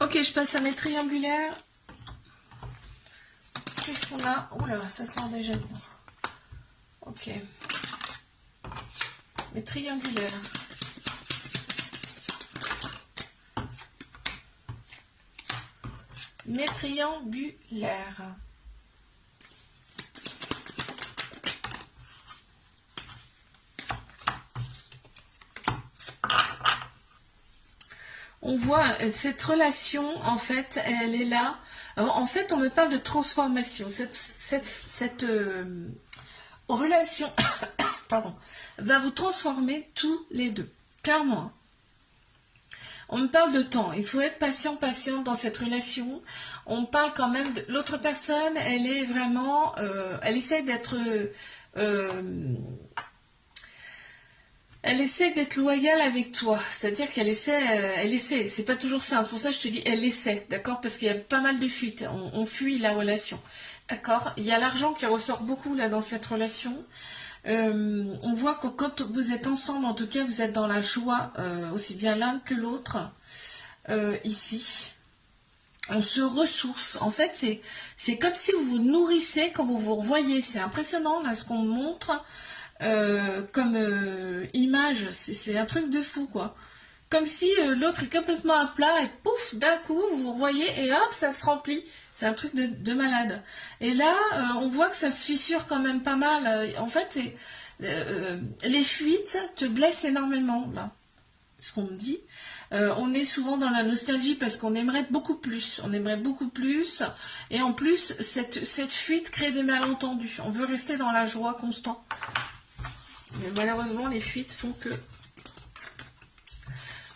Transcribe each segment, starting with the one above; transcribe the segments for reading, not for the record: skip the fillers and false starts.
Ok, je passe à mes triangulaires. Qu'est-ce qu'on a? Oh là, ça sent déjà bon. Ok. Mes triangulaires. Mes triangulaires. On voit cette relation, en fait, elle est là. Alors, en fait, on me parle de transformation. Cette relation pardon, va vous transformer tous les deux. Clairement. On me parle de temps. Il faut être patiente dans cette relation. On parle quand même de l'autre personne. Elle est vraiment... elle essaie d'être... elle essaie d'être loyale avec toi, c'est-à-dire qu'elle essaie, c'est pas toujours ça, pour ça je te dis elle essaie, d'accord, parce qu'il y a pas mal de fuites, on fuit la relation, d'accord, il y a l'argent qui ressort beaucoup là dans cette relation, on voit que quand vous êtes ensemble, en tout cas vous êtes dans la joie, aussi bien l'un que l'autre, ici, on se ressource, en fait c'est comme si vous vous nourrissez quand vous vous revoyez, c'est impressionnant là ce qu'on montre, comme image, c'est un truc de fou quoi. Comme si l'autre est complètement à plat et pouf, d'un coup vous vous revoyez et hop, ça se remplit. C'est un truc de malade. Et là, on voit que ça se fissure quand même pas mal. En fait, les fuites te blessent énormément là. Ce qu'on me dit. On est souvent dans la nostalgie parce qu'on aimerait beaucoup plus. On aimerait beaucoup plus. Et en plus, cette fuite crée des malentendus. On veut rester dans la joie constante. Mais malheureusement, les fuites font que...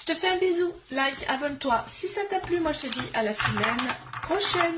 Je te fais un bisou, like, abonne-toi. Si ça t'a plu, moi je te dis à la semaine prochaine.